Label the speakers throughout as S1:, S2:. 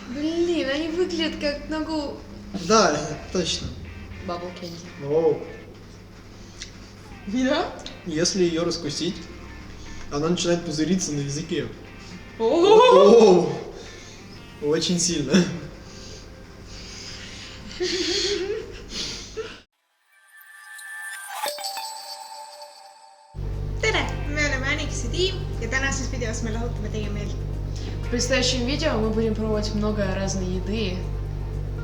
S1: Блин, они выглядят как nagu...
S2: Да, точно.
S1: Bubble candy.
S2: О,
S1: Mida?
S2: если ее раскусить, она начинает пузыриться на языке.
S1: О!
S2: О, очень сильно.
S3: Tere! Me oleme Anixi tiim ja tänases videos me lahutame teie meelt.
S1: В предстоящем видео мы будем пробовать много разной еды.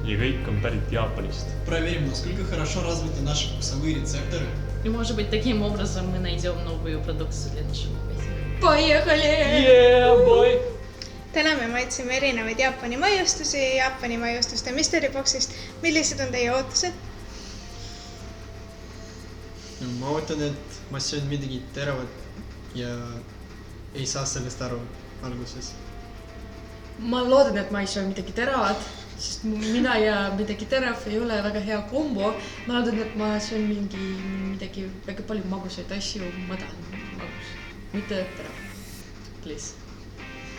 S4: Ja kõik on pärit Jaapanist.
S2: Проверим, насколько хорошо развиты наши вкусовые рецепторы.
S5: И, может быть, таким образом мы найдем новую продукцию для нашего магазина.
S1: Поехали!
S4: Yeah, boy!
S3: Täna me maitsime erinevaid Jaapani maiustusi Jaapani maiustuste mystery boxist. Millised on teie ootused?
S2: Ma ootan, et ma söön midagi teravat ja ei saa sellest aru alguses.
S1: Ma loodan, et ma ei söö midagi teravat, sest mina ja midagi terav ei ole väga hea kombo. Ma loodan, et ma söön midagi väga palju magusaid asju. Ma tahan magus, mitte terav. Please.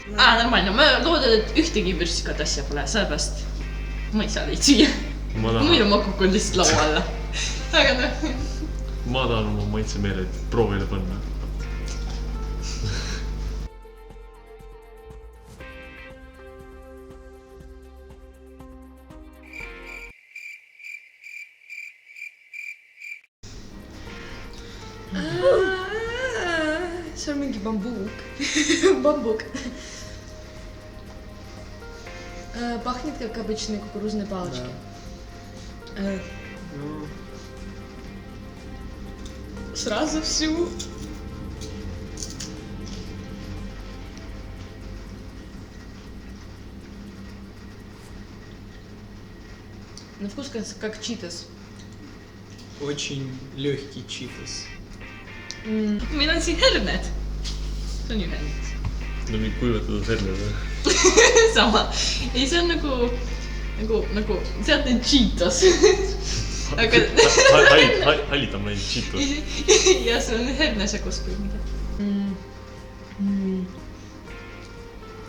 S5: Normaalne, ma loodan, et ühtegi vürskat asja pole, sellepärast ma ei saa neid süüa. Muidu ma kukun lihtsalt laua alla. Aga noh.
S4: Ma tahan oma maitsemeeled proovile panna.
S1: See on mingi bambuuk. Bambuk. Пахнет как обычные кукурузные палочки. Сразу всю. На вкус как читос.
S2: Очень легкий читос.
S5: Meil on siin herned. See on ju herned.
S4: No mingi kuivatatud herned või?
S5: Sama. Ei, see on nagu sealt on Cheetos. Aga...
S4: Hallitam neid Cheetos.
S5: Ja see on hernesekus kui midagi.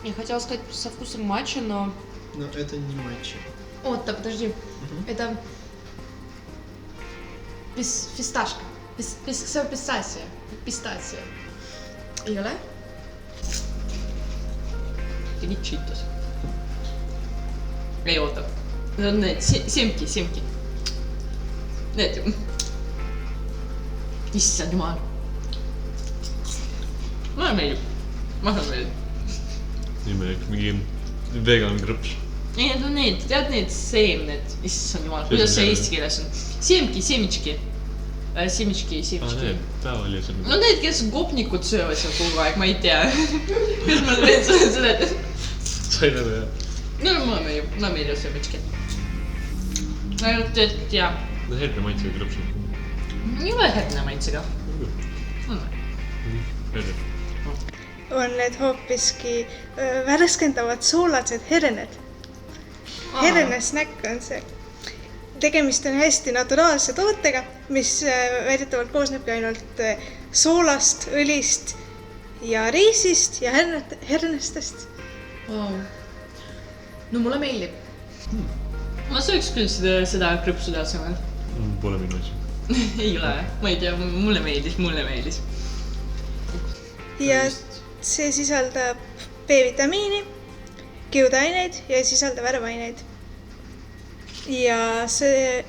S1: Я хотела сказать со вкусом матча, но...
S2: Но это не матча.
S1: О-то, подожди. Это... Фисташка. See on pistaasia. Pistaasia. Ei ole?
S5: Tegi Cheetos. Ei oota. Need on need semki. Need ju. Issand jumal. Mulle meeldib. Ma saan meeldib.
S4: Nimelik mingi vegan krõps.
S5: Ei, need on need. Tead need seemned. Issand jumal. Kuidas see eesti keeles on? Semički. Semički.
S4: Päeval ja see
S5: No need, kes gopnikud söövad seal kogu aeg, ma ei tea. Kuidas ma veel seda seletan?
S4: Sai nagu jah.
S5: No mulle meeldib semički. Ainult, et jah.
S4: No herne maitsega krõps.
S5: Ei ole herne maitsega.
S4: Herne.
S3: On need hoopiski värskendavad soolased herned. Hernesnäkk on see. Tegemist on hästi naturaalse tootega, mis väidetavalt koosnebki ainult soolast, õlist ja riisist ja hernestest.
S1: Wow. No mulle meeldib.
S5: Ma sööks küll seda krõpsude asemel.
S4: Pole minu asi.
S5: Ei ole, ma ei tea, mulle meeldis.
S3: Ja see sisaldab B-vitamiini, kiudaineid ja ei sisalda värvaineid. Ja see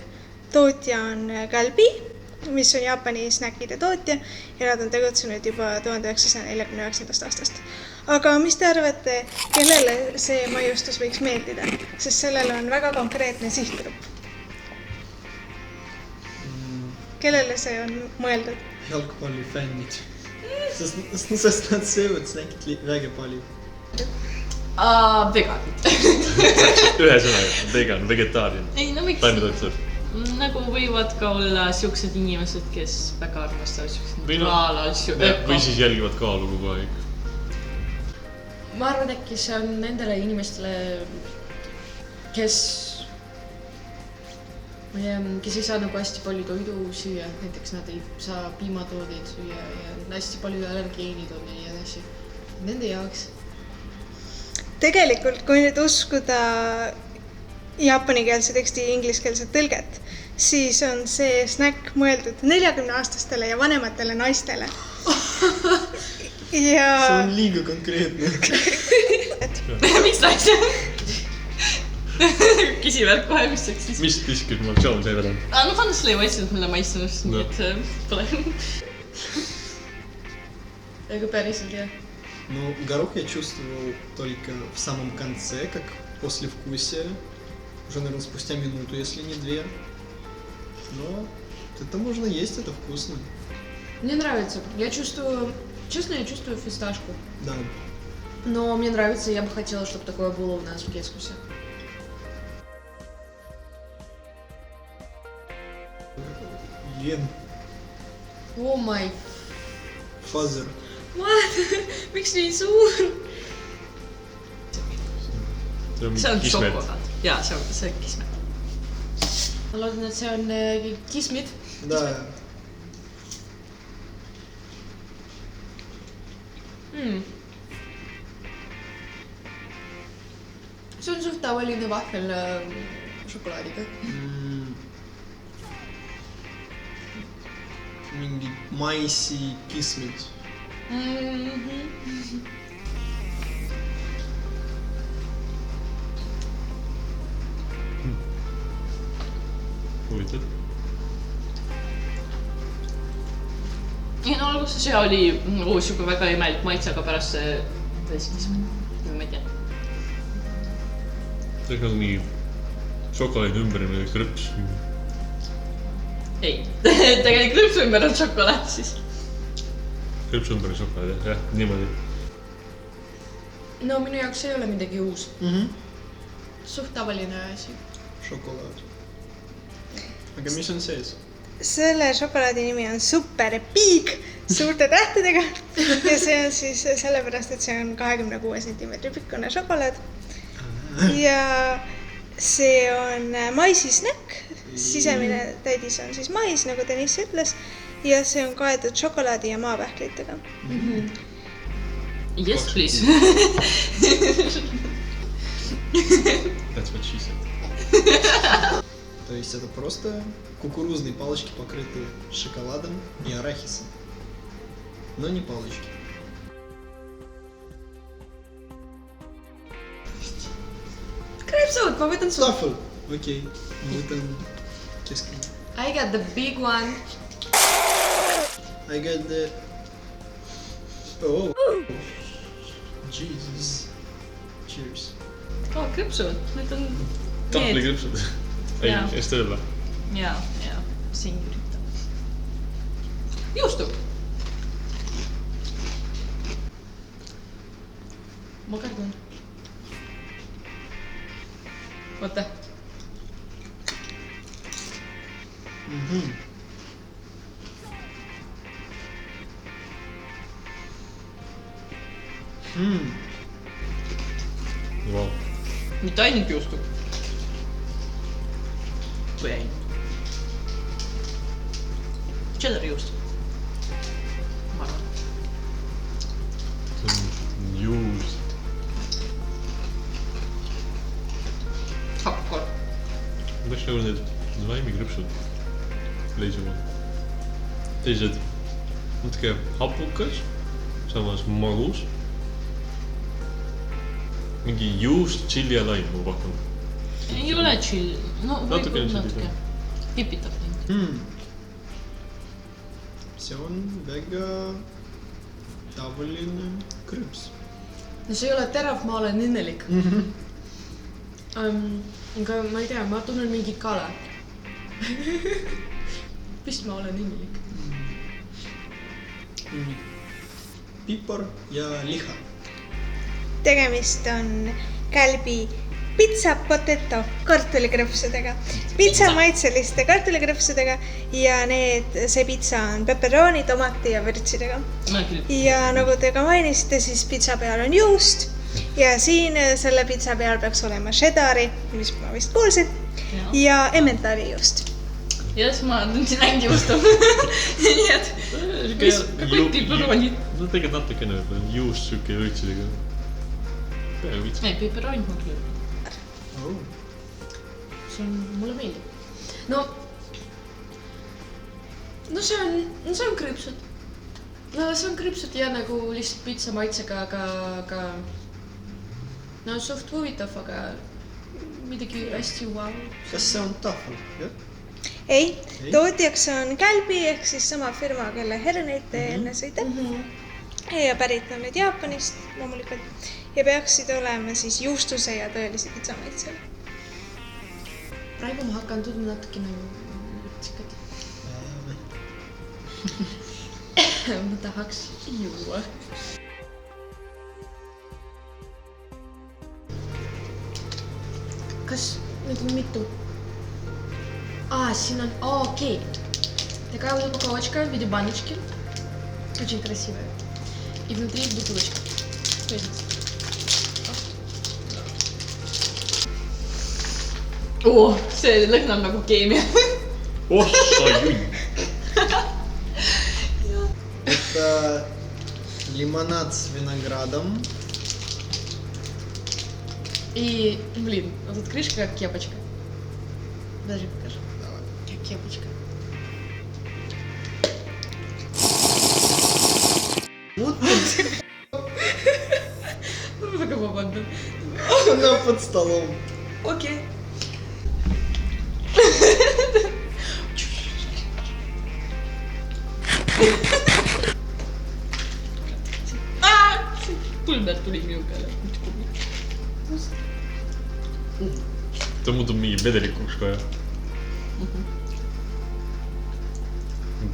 S3: tootja on Calbee, mis on Jaapani snäkkide tootja ja nad on tegutsenud juba 1949. aastast. Aga mis te arvate, kellele see maiustus võiks meeldida? Sest sellel on väga konkreetne sihtgrupp. Kellele see on mõeldud?
S2: Jalgpallifännid. Sest nad söövad snäkid väga palju.
S5: Veganid.
S4: Ühe sõnaga, vegan, vegetarian.
S5: Ei, no miks?
S4: Taimetoitlus.
S5: Nagu võivad ka olla siuksed inimesed, kes väga armastavad siuksed naturaalasju.
S4: Või siis jälgivad kaalu kogu aeg.
S1: Ma arvan, äkki see on nendele inimestele, kes ei saa nagu hästi palju toidu süüa. Näiteks nad ei saa piimatoodeid süüa ja hästi palju allergeenid on ja nii edasi. Nende jaoks.
S3: tegelikult, kui nüüd uskuda jaapanikeelse teksti ingliskeelset tõlget, siis on see snäkk mõeldud 40-aastastele ja vanematele naistele.
S2: see
S3: Ja
S2: on liiga konkreetne .
S5: miks naised ? Küsimärk kohe , mis seks siis .
S4: mis diskriminatsioon see veel on ?
S5: No honestly ei võitsinud mulle maistunust , nii et pole .
S1: Ega päriselt jah .
S2: Ну, горох я чувствовал только в самом конце, как после вкусия. Уже, наверное, спустя минуту, если не 2. Но это можно есть, это вкусно.
S1: Мне нравится. Я чувствую, честно, я чувствую фисташку.
S2: Да.
S1: Но мне нравится, я бы хотела, чтобы такое было у нас в Кескусе.
S2: Лен,
S1: О май.
S2: фазер.
S1: What? Miks nii suur?
S5: see on šokolaad . Jaa , see on kismet .
S1: Ma loodan, et see on kismid.
S2: Да.
S1: See on suht tavaline vahvel šokolaadiga.
S2: Mingi maisi kismid.
S4: huvitav .
S5: ei no alguses see oli uus siuke väga imelik maitse , aga pärast see tõesti , ma ei tea .
S4: see on nagu mingi šokolaadi ümber mingi krõps .
S5: ei , tegelikult krõpsu ümber on šokolaad siis .
S4: krõps ümber on šokolaad , jah , niimoodi .
S1: No minu jaoks ei ole midagi uus . Suht tavaline asi.
S2: Šokolaad. Aga mis on sees?
S3: selle šokolaadi nimi on Super Big suurte tähtedega ja see on siis sellepärast, et see on 26 cm pikkune šokolaad. Ja see on maisisnäkk, sisemine täidis on siis mais, nagu Deniss ütles, ja see on kaetud šokolaadi ja maapähklitega.
S5: Yes, please .
S4: That's what she said .
S2: То есть это просто кукурузные палочки, покрытые шоколадом и арахисом. Но не палочки.
S1: Kreepsuud, ma võtan suht.
S2: Тафл! Окей. Мы там киски.
S1: I got the big one.
S2: I got the... Oh! Jesus. Cheers.
S5: Krõpsud , need on
S4: tahvlikrõpsud . ei
S5: Jaa. ,
S4: eest öelda .
S5: ja , siin üritab . Juustub .
S1: Ma kardan. Oota.
S4: Vau .
S5: mitte ainult juustub . või ainult . Cheddar juustub . ma arvan .
S4: see on juust .
S5: Hakkord .
S4: ma peaks nagu need laimikrõpsud leidma . teised natuke hapukas , samas magus . mingi juust , tšilli ja laim ma pakun .
S5: ei ole chill , no
S4: Natuke on
S5: võib-olla
S4: chill,
S5: natuke . kipitab mind .
S2: See on väga tavaline krõps.
S1: No see ei ole terav, ma olen õnnelik. Aga ma ei tea, ma tunnen mingi kala. Vist ma olen õnnelik.
S2: Pipar ja liha.
S3: Tegemist on kälbi pitsa potato kartulikrõpsudega, pitsa maitseliste kartulikrõpsudega ja see pitsa on pepperoni, tomati ja vürtsidega. Ja nagu te ka mainisite, siis pitsa peal on juust ja siin selle pitsa peal peaks olema cheddari, mis ma vist kuulsin, ja Emmentali juust.
S5: ja siis ma tundsin ainult juustub . nii et mis koti põruonid .
S4: no tegelikult natukene juust siuke vürtsidega . peaaegu viits .
S5: ei , peperont ma küll .
S2: Oh.
S1: see on , mulle meeldib . no see on kriipsud . no see on kriipsud ja nagu lihtsalt pitsa maitsega , aga no suht huvitav , aga midagi hästi vau .
S2: Kas see on tahvel, jah?
S3: ei , tootjaks on Calbee ehk siis sama firma , kelle herneid te enne sõite . ja pärit on need Jaapanist loomulikult ja peaksid olema siis juustuse ja tõelise pitsa maitsel .
S1: praegu ma hakkan tundma natuke nagu lütsikat . ma tahaks juua . kas nüüd on mitu ? Siin on, окей. Такая вот упаковочка в виде баночки. Очень красивая. И внутри бутылочка.
S5: see lõhnab nagu keemia .
S4: oh sa jull .
S2: Это лимонад с виноградом.
S1: И, блин, вот тут крышка как кепочка. Даже покажу.
S2: Давай.
S1: Как кепочка.
S2: Вот
S1: Только попаду.
S2: она под столом.
S1: Окей.
S5: pulber tuli minu peale .
S4: ta muutub mingi vedelikuks ka , jah .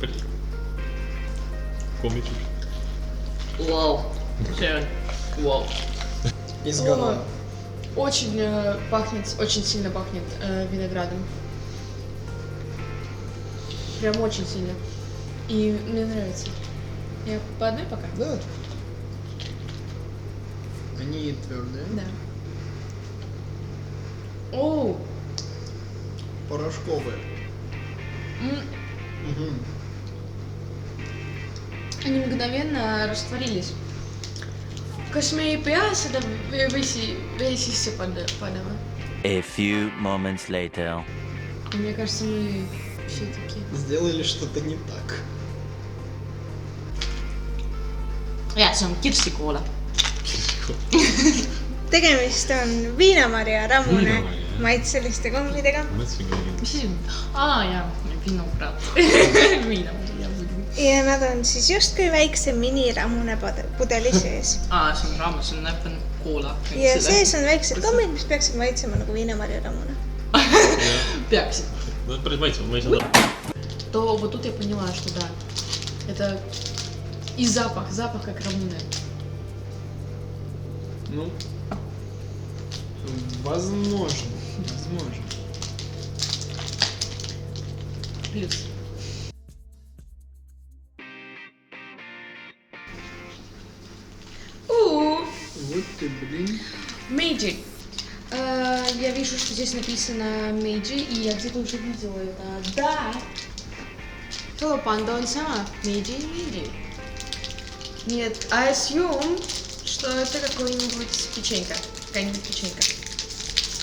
S4: päris . koomikuks .
S5: Vau , see on , vau .
S2: Из горла.
S1: Очень пахнет, очень сильно пахнет виноградом. Прям очень сильно. И мне нравится. Я по одной пока?
S2: Да. Они твердые.
S1: Да. Оу!
S2: Порошковые. Угу.
S1: Они мгновенно растворились. Kas me ei pea seda vee sisse panema?
S6: A few moments later.
S1: Мне кажется, мы все-таки...
S2: Сделали что-то не так.
S5: jah , see on kirssikoola .
S3: tegemist on viinamarja ramune
S4: Viinamarja, jah.
S3: maitseliste kommidega
S4: mõtlesin ka mingi .
S5: mis asi ? jaa , vinograd . viinamarja muidugi .
S3: ja nad on siis justkui väikse miniramune pudeli sees .
S5: see on raamat , see on näppan koola .
S3: ja sees on väiksed kommid , mis peaksid maitsema nagu viinamarja ramune .
S5: peaksid .
S4: Nad päris maitsevad , ma ei saa aru .
S1: То вот тут я поняла, что да. Это и запах как рамуны.
S2: Ну, возможно.
S1: Плюс.
S2: Вот ты, блин.
S1: Мейджи. Я вижу, что здесь написано Мейджи, и я где-то уже видела это. Да. Hello Panda он сама. Мейджи и Мейджи. Нет, I assume, что это какой-нибудь печенька. Какая-нибудь печенька.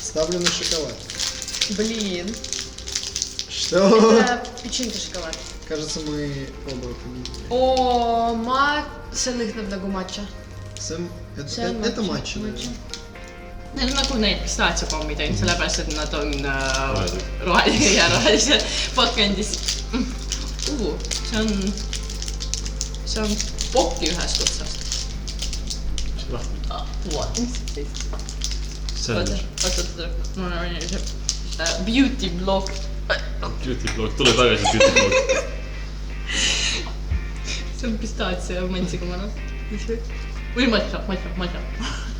S2: Ставлю на шоколад.
S1: Блин.
S2: Что?
S1: Это печенька шоколад.
S2: Кажется, мы оба победили.
S1: О, see lõhnab nagu matša.
S2: Это матча, наверное.
S5: Need on nagu need pistaatsiapommid ainult sellepärast , et nad on rohelise pakendis . see on pokki ühest otsast .
S4: mis see lahti ?
S5: oota , mul on see beauty blog .
S4: Beauty blog , tule tagasi beauty blog .
S5: see on pistaatsia mantsiga mõnus . või matša .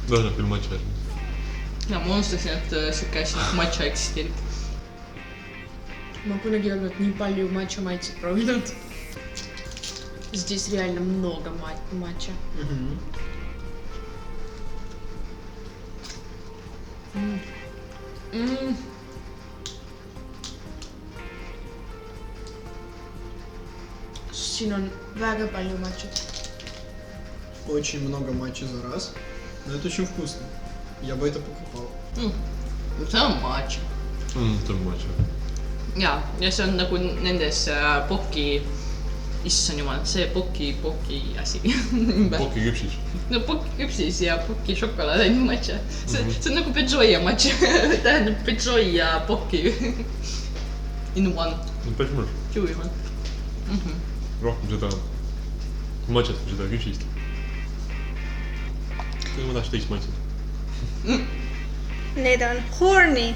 S4: lõhnab küll matša .
S5: ja ma unustasin , et siuke asi nagu matša eksisteerib .
S1: Ma kunagi ei olnud nii palju матча maitset proovinud. Здесь реально много матча.
S2: Мгм.
S1: Siin on väga palju матча.
S2: Очень много матча за раз. Но это очень вкусно. Я бы это покупал.
S5: See on matša.
S4: See on matša.
S5: Ja see on nagu nendes poki, issand jumal, see poki asi.
S4: Poki küpsis.
S5: No poki küpsis ja poki šokolaad on matša. See on nagu Pedžoia matša. Tähendab Pedžoi ja poki. In one.
S4: Päris mõnus.
S5: Two in one.
S4: Rohkem seda matšat kui seda küpsist. Ma tahaks teist matšat.
S3: Need on horny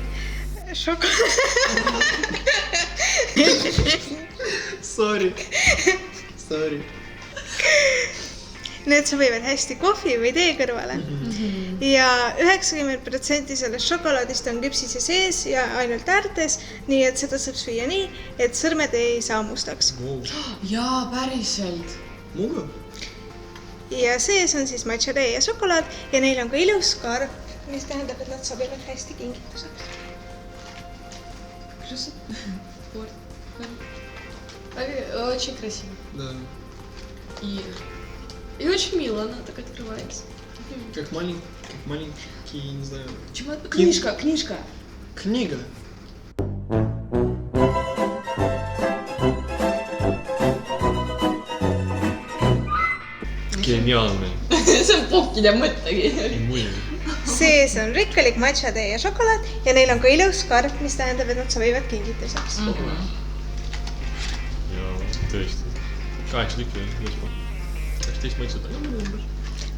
S3: šokolaad.
S2: Sorry.
S3: Need sobivad hästi kohvi või tee kõrvale. Ja 90% sellest šokolaadist on küpsise sees ja ainult äärtes, nii et seda saab süüa nii, et sõrmed ei saa mustaks.
S1: Jaa, päriselt.
S2: Mugav.
S3: Ja sees on siis matša tee ja šokolaad ja neil on ka ilus karp, mis tähendab, et nad sobivad hästi kingituseks.
S1: Очень красиво.
S2: Да.
S1: И очень мило она так открывается.
S2: Как маленький, не знаю.
S1: Книжка.
S2: Книга.
S4: Geniaalne.
S5: See on pokkide mõttegi.
S3: Sees on rikkalik matša tee ja šokolaad ja neil on ka ilus karp, mis tähendab, et nad sobivad kingituseks.
S4: Ja tõesti. 8 tükki on. 18 matšat.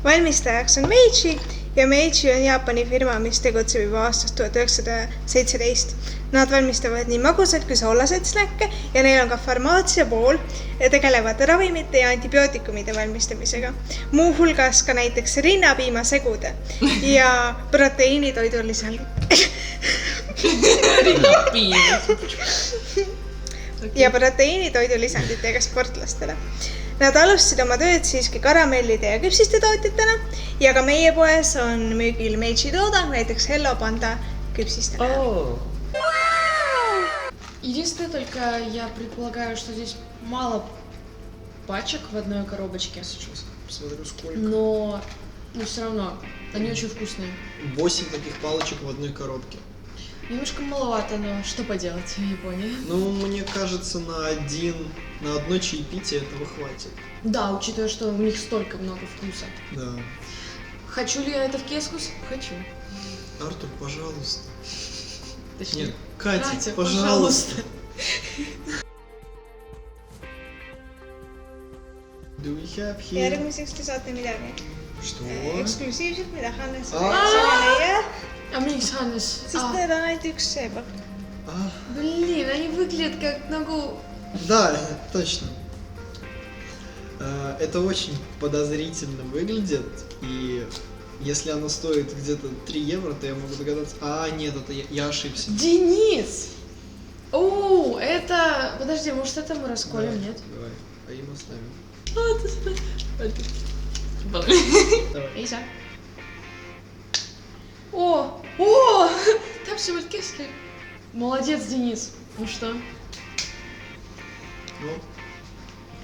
S3: Valmistajaks on Meiji ja Meiji on Jaapani firma, mis tegutseb juba aastast 1917. Nad valmistavad nii magusad kui soolaseid snäkke ja neil on ka farmaatsia pool ja tegelevad ravimite ja antibiootikumide valmistamisega. Muu hulgas ka näiteks rinnapiimasegude ja proteiinitoidulisanditega sportlastele. Nad alustasid oma tööd siiski karamellide ja küpsiste tootjatena ja ka meie poes on müügil Meiji toodang, näiteks Hello Panda küpsistele.
S1: Единственное, только я предполагаю, что здесь мало пачек в одной коробочке.
S2: Сейчас посмотрю, сколько.
S1: Но все равно, они очень вкусные.
S2: 8 таких палочек в одной коробке.
S1: Немножко маловато, но что поделать в Японии.
S2: Ну, мне кажется, на одно чаепитие этого хватит.
S1: Да, учитывая, что у них столько много вкуса.
S2: Да.
S1: Хочу ли я это в кескус? Хочу.
S2: Артур, пожалуйста.
S1: Точнее,
S2: Нет, Катя, пожалуйста. Do we have here?
S3: Järgmiseks te saate midagi
S2: Что?
S3: eksklusiivselt, mida Hannes leia,
S1: А Микс Ханнес.
S3: sest need on ainult üks seepakk.
S1: Блин, они выглядят как nagu...
S2: Да, точно. Это очень подозрительно выглядит, и если оно стоит где-то 3 евро, то я могу догадаться... нет, это я ошибся.
S1: Денис! О, это... Подожди, может это мы расколем, нет?
S2: Давай, а им оставим.
S5: Давай.
S1: Ei saa. О, täpsemalt keskel. Молодец, Денис. Ну что?
S2: Ну,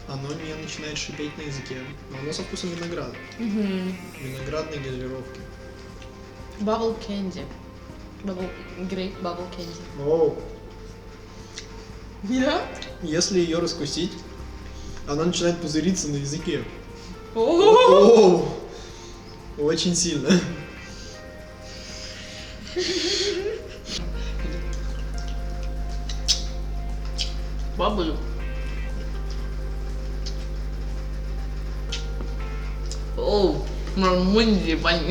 S2: оно не начинает шипеть на языке, но оно со вкусом винограда. Виноградной газировки.
S1: Bubble candy. Grape bubble candy.
S2: Оу.
S1: Да?
S2: Если ее раскусить, она начинает пузыриться на языке.
S1: О,
S2: Очень сильно.
S5: Bubble. Mul on mundi pann.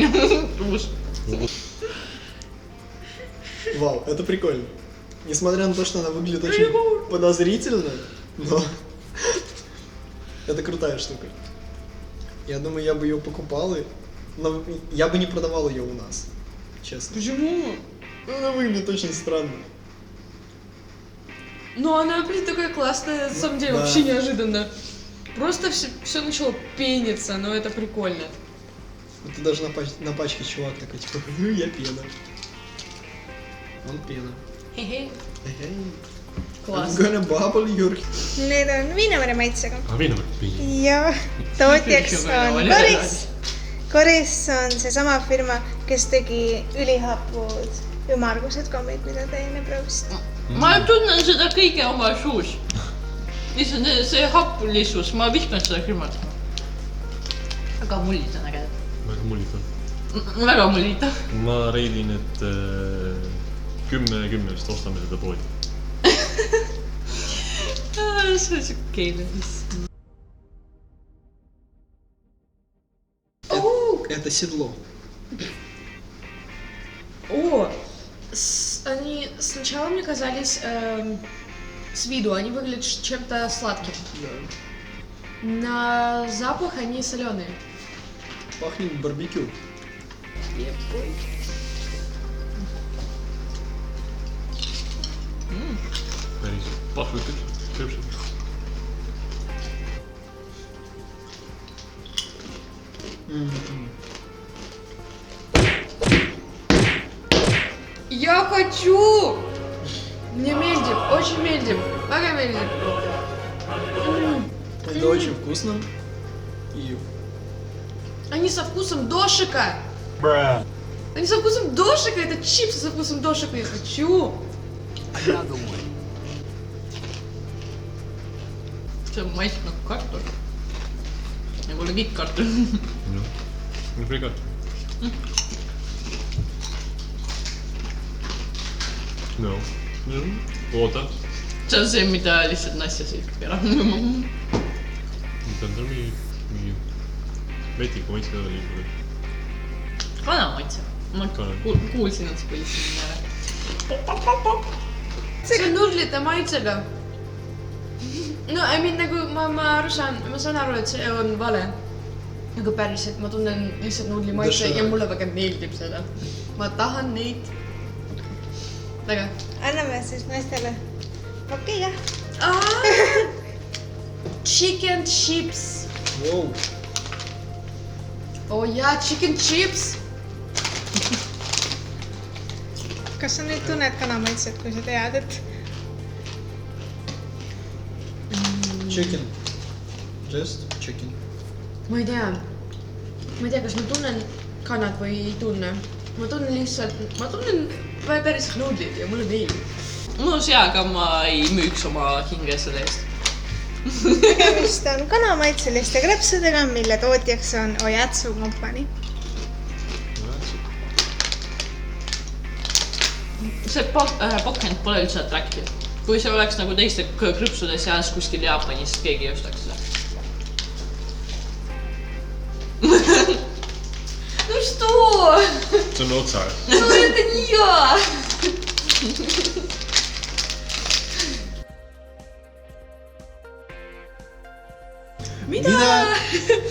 S2: Вау, это прикольно. Несмотря на то, что она выглядит очень подозрительно, но это крутая штука. Я думаю, я бы ее покупал, но я бы не продавал ее у нас, честно.
S1: почему?
S2: Она выглядит очень странно.
S1: Ну, она, блин, такая классная, на самом деле,
S2: Да.
S1: вообще неожиданно. Просто все начало пениться, но это прикольно.
S2: Вот ты даже на пачке чувак такой, типа, я пена. Он пена.
S1: Хе-хе.
S2: Hey, I'm
S1: Класс.
S2: gonna bubble your...
S3: Need on viinamere maitsega.
S4: Viinamere.
S3: Ja tootjaks on Koris. Koris on seesama firma, kes tegi ülihapud ümmargused kommid, mida te enne proovisite.
S5: Ma tunnen seda kõige oma suus. Lihtsalt see happulisus, ma vihkan seda külmalt. Väga mullid on ägedad.
S4: Väga mullitav.
S5: Väga mullitav.
S4: Ma reidin, et 10 vist ostame seda poodi.
S5: See on siuke keele vist.
S2: Это седло.
S1: О, они сначала мне казались с виду, они выглядят чем-то сладким.
S2: Да.
S1: На запах они соленые.
S2: Пахнет барбекю.
S4: Päris pahvud krõpsud.
S1: Я хочу! Мне мельдим, очень мельдим, väga мельдим.
S2: Это очень вкусно. И
S1: Они со вкусом дошика. Они со вкусом дошика, это чипсы со вкусом дошика, я хочу.
S5: See on maitseb nagu kartul. Nagu oli kõik kartul.
S4: No, frikat. No, oota.
S5: See on see, mida lihtsalt Nasja sõidab ära.
S4: Nüüd on tal mingi vetiku maitse ka liikuda.
S5: Kana maitse. Ma kuulsin, et see põlissin ära.
S1: See on nudlite maitsega. No, I mean, nagu ma saan aru, et see on vale. Nagu päriselt, ma tunnen lihtsalt nudli maitse ja mulle väga meeldib seda. Ma tahan neid. Väga.
S3: Anname siis naistele. Okei, jah.
S1: Chicken chips.
S2: Wow.
S1: Oh jaa, chicken chips.
S3: Kas sa nüüd tunned kanamaitset, kui sa tead, et
S2: Chicken. Just chicken.
S1: Ma ei tea, kas ma tunnen kanad või ei tunne. Ma tunnen päriselt nudlid ja mulle meeldib.
S5: Mul seaga ma ei müüks oma hinge selle eest.
S3: tegemist on kanamaitseliste krõpsudega, mille tootjaks on Ojatsu kompanii.
S5: See pakend pole üldse atraktiiv. Kui see oleks nagu teiste krõpsude seas kuskil Jaapanis, keegi ei ostaks seda.
S1: No что?
S4: See on otsa.
S1: No это не я. Mida?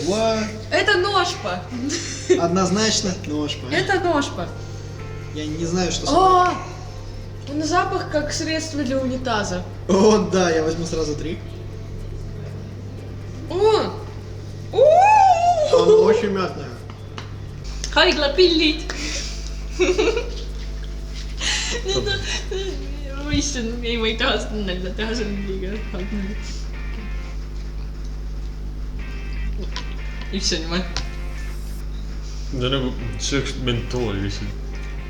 S2: What?
S1: Это ножпа.
S2: Однозначно ножпа.
S1: Это ножпа.
S2: Я не знаю, что...
S1: О, он запах как средство для унитаза.
S2: О, да, я возьму сразу 3.
S1: О!
S2: Оно очень мятное.
S5: Haiglapillid. Ma issand, ei, ma ei taha seda nalja teha, see on liiga halb nalja. Issand jumal.
S4: See on nagu sööks mentooli lihtsalt.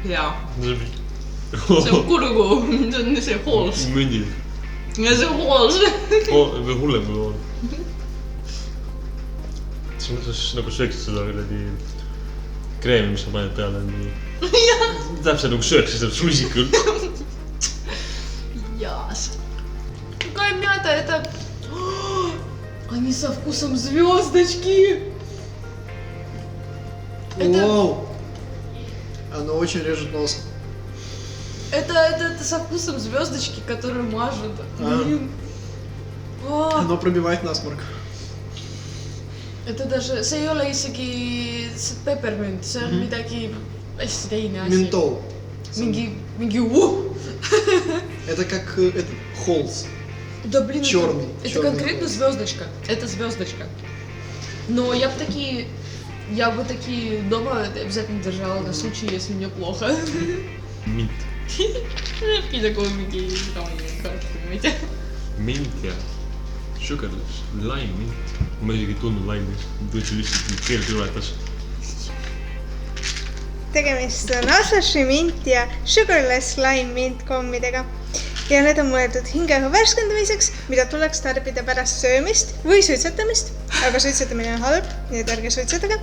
S5: Jaa.
S4: See
S5: on kurgu, see on see hools.
S4: Mündid.
S5: Ja see on hools.
S4: Või hullem kui hool. Sa nagu sööksid seda kreemi, mis sa paned peale. Täpselt nagu sööksid seda suisikul.
S5: Jaas.
S1: Какая мята, это... Они со вкусом звездочки.
S2: Вау! Оно очень режет нос.
S1: Это со вкусом звездочки, которую мажут. Блин.
S2: Оно пробивает насморк.
S1: Это даже... See ei ole isegi peppermint, see on midagi hästi teine asi.
S2: Ментол.
S1: Mingi
S2: Это как этот холс.
S1: Да блин,
S2: Чёрный.
S1: это
S2: Чёрный
S1: конкретно звездочка. Это звездочка. Но я бы такие дома обязательно держала на случай, если мне плохо.
S4: Mint.
S5: Näebki nagu mingi kaamine, ma ei tea.
S4: Mint ja sugarless, lime mint. Ma isegi ei tundnud lime'i. Võtsin lihtsalt keelt ületas.
S3: tegemist on Asahi mint ja Sugarless Lime mint kommidega. Ja need on mõeldud hingeõhu värskendamiseks, mida tuleks tarbida pärast söömist või suitsetamist. Aga suitsetamine on halb, nii et ärge suitsetage.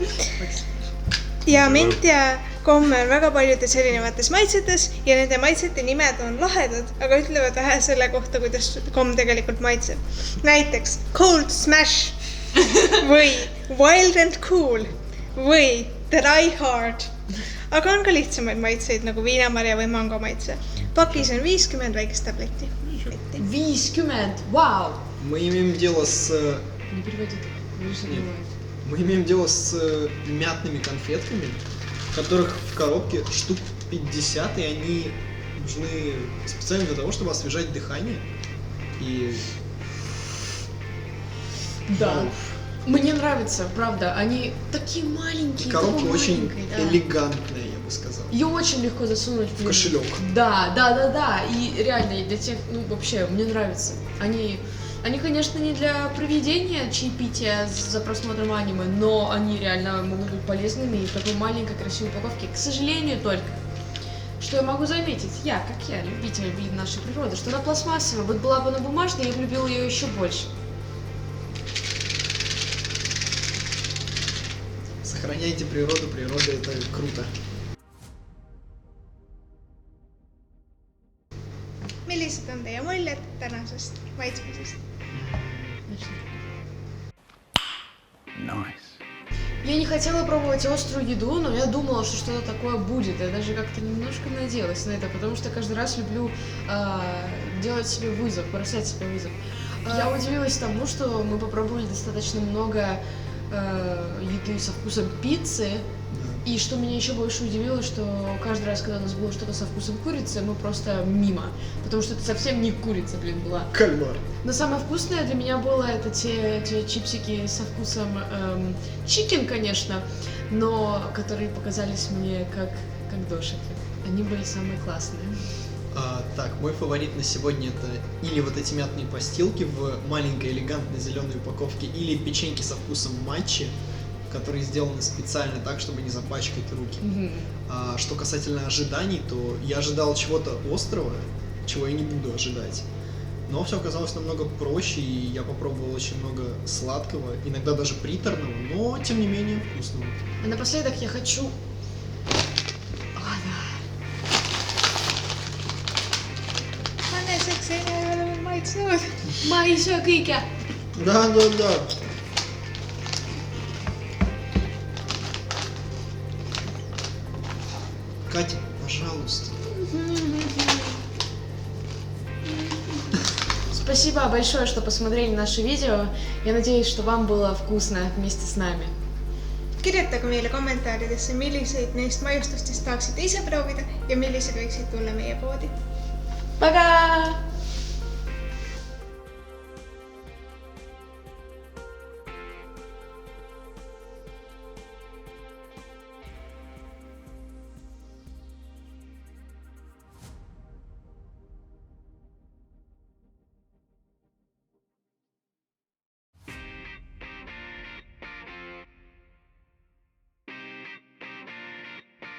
S3: Ja mint ja komm on väga paljudes erinevates maitsetes ja nende maitsete nimed on lahedad, aga ütlevad vähe selle kohta, kuidas komm tegelikult maitseb. Näiteks Cold Smash või Wild and Cool või Dry Hard. Aga on ka lihtsamaid maitseid nagu viinamarja või mango maitse. Pakis on 50 väikest tabletti.
S1: 50, вау!
S2: Мы имеем дело с...
S1: Не переводит,
S2: Нет. Мы имеем дело с мятными конфетками, которых в коробке штук 50, и они нужны специально для того, чтобы освежать дыхание. И...
S1: Да. Мне нравится, правда. Они такие маленькие.
S2: И коробка
S1: такой
S2: очень
S1: маленькой, да.
S2: элегантная, я бы сказал.
S1: Ее очень легко засунуть
S2: В кошелек.
S1: Да. И реально, для тех, вообще, мне нравится. Они, конечно, не для проведения чаепития за просмотром аниме, но они реально могут быть полезными и в такой маленькой красивой упаковке. К сожалению, только, что я могу заметить, я, любитель нашей природы, что она пластмассовая. Вот была бы она бумажная, я бы любила ее еще больше.
S2: Сохраняйте природу, природа это круто.
S3: Millised on teie muljed tänasest maitsmisest?
S6: Nice.
S1: Я не хотела пробовать острую еду, но я думала, что что-то такое будет. Я даже как-то немножко надеялась на это, потому что каждый раз люблю делать себе вызов, бросать себе вызов. Я удивилась тому, что мы попробовали достаточно много еды со вкусом пиццы. И что меня еще больше удивило, что каждый раз, когда у нас было что-то со вкусом курицы, мы просто мимо. Потому что это совсем не курица, была.
S2: Кальмар.
S1: Но самое вкусное для меня было это те чипсики со вкусом чикен, конечно, но которые показались мне как дошики. Они были самые классные.
S2: Так, мой фаворит на сегодня это или вот эти мятные постилки в маленькой элегантной зеленой упаковке, или печеньки со вкусом матчи, которые сделаны специально так, чтобы не запачкать руки. А что касательно ожиданий, то я ожидал чего-то острого, чего я не буду ожидать. Но все оказалось намного проще, и я попробовал очень много сладкого, иногда даже приторного, но тем не менее вкусного.
S1: А напоследок я хочу...
S3: Manneseks ei ole veel maitsnud.
S1: Ma ei söö kõige.
S2: Да. Катя, пожалуйста.
S1: Спасибо большое, что посмотрели наше видео. Я надеюсь, что вам было вкусно вместе с нами.
S3: Kirjutage meile kommentaaridesse, milliseid neist maiustustest tahaksite ise proovida ja millised võiksid tulla meie poodi.
S1: Пока!